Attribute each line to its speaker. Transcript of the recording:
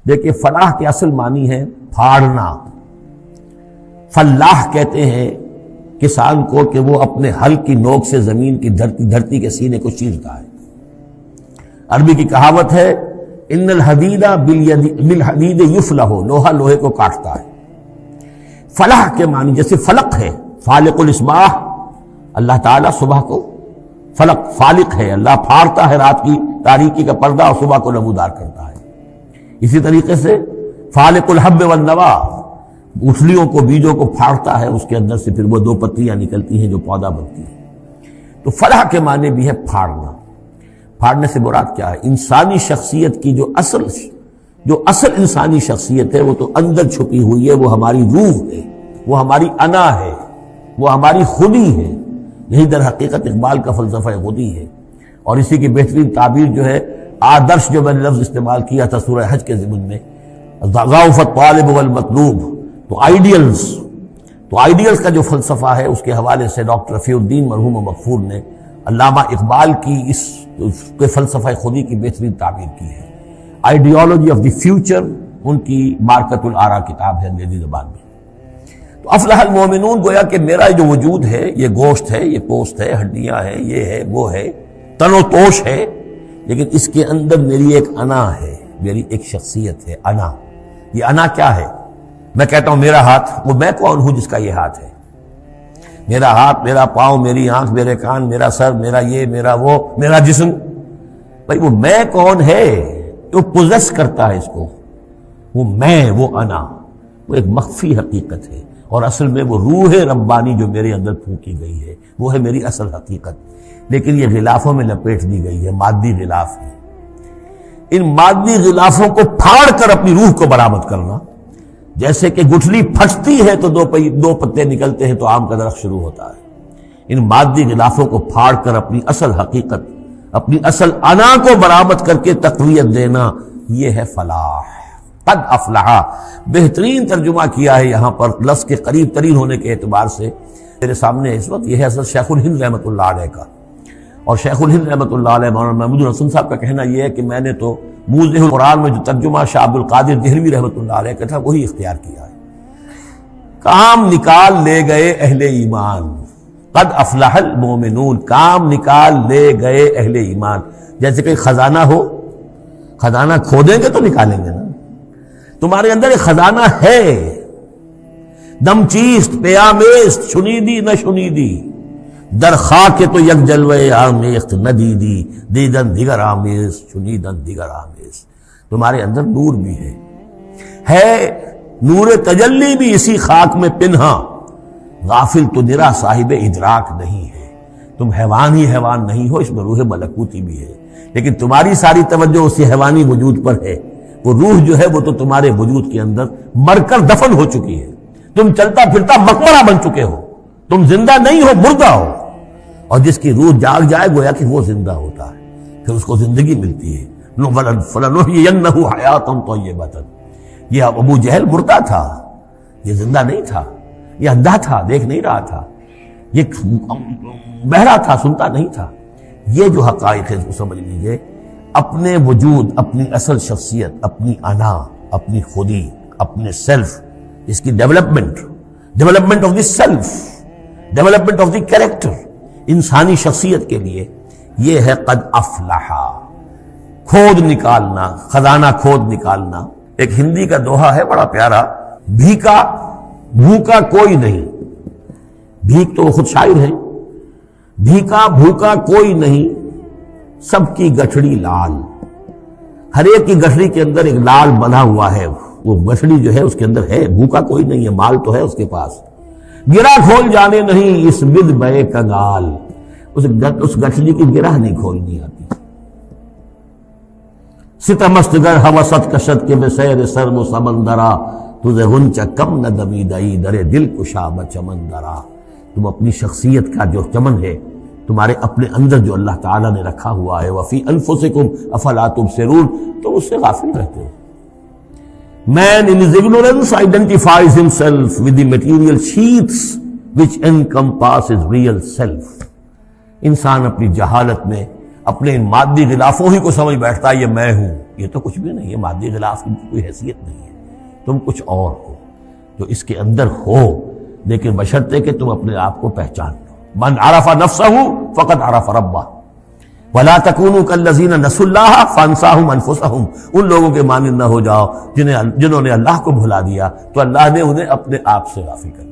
Speaker 1: دیکھیے فلاح کے اصل معنی ہے پھاڑنا. فلاح کہتے ہیں کسان کو کہ وہ اپنے ہل کی نوک سے زمین کی دھرتی کے سینے کو چیرتا ہے. عربی کی کہاوت ہے ان الحدید بالحدید یفلح، لوہا لوہے کو کاٹتا ہے. فلاح کے معنی جیسے فلق ہے، فالق الاسباح، اللہ تعالیٰ صبح کو فلق فالق ہے، اللہ پھاڑتا ہے رات کی تاریکی کا پردہ اور صبح کو نمودار کرتا ہے. اسی طریقے سے فالق الحب والنوا، گٹھلیوں کو بیجوں کو پھاڑتا ہے، اس کے اندر سے پھر وہ دو پتیاں نکلتی ہیں جو پودا بنتی ہیں. تو فلاح کے معنی بھی ہے پھاڑنا. پھاڑنے سے مراد کیا ہے؟ انسانی شخصیت کی جو اصل انسانی شخصیت ہے وہ تو اندر چھپی ہوئی ہے، وہ ہماری روح ہے، وہ ہماری انا ہے، وہ ہماری خودی ہے. یہی در حقیقت اقبال کا فلسفہ خودی ہے. اور اسی کی بہترین تعبیر جو ہے آدرش، جو میں نے لفظ استعمال کیا تھا سورہ حج کے ضمن میں، ضعف الطالب والمطلوب، تو آئیڈیلز کا جو فلسفہ ہے اس کے حوالے سے ڈاکٹر رفیع الدین مرحوم و مغفور نے علامہ اقبال کی اس کے فلسفہ خودی کی بہترین تعبیر کی ہے. آئیڈیالوجی آف دی فیوچر ان کی مارکت الآراء کتاب ہے انگریزی زبان میں. تو افلح المومنون، گویا کہ میرا جو وجود ہے یہ گوشت ہے، یہ پوست ہے، ہڈیاں ہیں، یہ ہے وہ ہے، تن و توش ہے، لیکن اس کے اندر میری ایک انا ہے، میری ایک شخصیت ہے. انا، یہ انا کیا ہے؟ میں کہتا ہوں میرا ہاتھ، وہ میں کون ہوں جس کا یہ ہاتھ ہے؟ میرا ہاتھ، میرا پاؤں، میری آنکھ، میرے کان، میرا سر، میرا یہ، میرا وہ، میرا جسم. بھائی وہ میں کون ہے تو پوزیس کرتا ہے اس کو؟ وہ میں، وہ انا، وہ ایک مخفی حقیقت ہے، اور اصل میں وہ روح ربانی جو میرے اندر پھونکی گئی ہے وہ ہے میری اصل حقیقت. لیکن یہ غلافوں میں لپیٹ دی گئی ہے، مادی غلاف ہے. ان مادی غلافوں کو پھاڑ کر اپنی روح کو برآمد کرنا، جیسے کہ گٹھلی پھٹتی ہے تو دو پتے نکلتے ہیں تو آم کا درخت شروع ہوتا ہے. ان مادی غلافوں کو پھاڑ کر اپنی اصل حقیقت، اپنی اصل انا کو برآمد کر کے تقویت دینا، یہ ہے فلاح. قد افلح، بہترین ترجمہ کیا ہے یہاں پر لفظ کے قریب ترین ہونے کے اعتبار سے. میرے سامنے اس وقت یہ ہے حضرت شیخ الہند رحمۃ اللہ علیہ کا، اور شیخ الہند رحمۃ اللہ علیہ مولانا محمود الحسن صاحب کا کہنا یہ ہے کہ میں نے تو موضح القرآن میں جو ترجمہ شاہ عبد القادر دہلوی رحمۃ اللہ علیہ کا تھا وہی اختیار کیا ہے. کام نکال لے گئے اہل ایمان، قد افلح المومنون، کام نکال لے گئے اہل ایمان. جیسے کہ خزانہ ہو، خزانہ کھودیں گے تو نکالیں گے نا. تمہارے اندر ایک خزانہ ہے، دم چیست پیامیست، شنیدی نہ شنیدی، در خاک تو یک جلوے آمیخت نہ دیدی، دیدن دیگر آمیز شنیدن دیگر آمیز. تمہارے اندر نور بھی ہے نور تجلی بھی اسی خاک میں پنہا، غافل تو نرا صاحب ادراک نہیں ہے. تم حیوان ہی حیوان نہیں ہو، اس میں روح ملکوتی بھی ہے، لیکن تمہاری ساری توجہ اسی حیوانی وجود پر ہے. وہ روح جو ہے وہ تو تمہارے وجود کے اندر مر کر دفن ہو چکی ہے. تم چلتا پھرتا مقبرہ بن چکے ہو، تم زندہ نہیں ہو، مردہ ہو. اور جس کی روح جاگ جائے گویا کہ وہ زندہ ہوتا ہے، پھر اس کو زندگی ملتی ہے. فَلَنُحْيِيَنَّهُ حَيَاةً طَيِّبَةً. یہ ابو جہل مردہ تھا، یہ زندہ نہیں تھا، یہ اندھا تھا، دیکھ نہیں رہا تھا، یہ بہرا تھا، سنتا نہیں تھا. یہ جو حقائق ہے اس کو سمجھ لیجئے. اپنے وجود، اپنی اصل شخصیت، اپنی انا، اپنی خودی، اپنے سیلف، اس کی development of the self, development of the character, انسانی شخصیت کے لیے یہ ہے قد افلح. کھود نکالنا، خزانہ کھود نکالنا. ایک ہندی کا دوہا ہے بڑا پیارا، بھوکا کوئی نہیں. بھیک تو وہ خود شاعر ہے. بھیکا بھوکا کوئی نہیں، سب کی گٹھڑی لال. ہر ایک کی گٹھڑی کے اندر ایک لال بندھا ہوا ہے، وہ گٹھڑی جو ہے اس کے اندر ہے. بھوکا کوئی نہیں ہے، مال تو ہے اس کے پاس. گرہ کھول جانے نہیں اس بد بے کنگال، اس گٹھڑی کی گرہ نہیں کھولنی آتی. ستمست گر ہوست کشت کے بے سیر سرم و سمندرا، تجھے غنچہ کم نہ دمیدئی درے دل کشا بچمندرا. تم اپنی شخصیت کا جو چمن ہے تمہارے اپنے اندر جو اللہ تعالیٰ نے رکھا ہوا ہے، وفی انفسکم افلا تبصرون، تم اس سے غافل رہتے ہو. Man in his ignorance identifies himself with the material sheaths which encompass his real self. انسان اپنی جہالت میں اپنے مادی غلافوں ہی کو سمجھ بیٹھتا ہے یہ میں ہوں. یہ تو کچھ بھی نہیں ہے، مادی غلاف کی کوئی حیثیت نہیں ہے، تم کچھ اور ہو جو اس کے اندر ہو، لیکن بشرطے کہ تم اپنے آپ کو پہچان لو۔ من عرف نفسہ فقد عرف ربہ ولا تکونوا کالذین نسوا اللہ فانساہم انفسہم، ان لوگوں کے مانند نہ ہو جاؤ جنہوں نے اللہ کو بھلا دیا تو اللہ نے انہیں اپنے آپ سے غافل کر دیا۔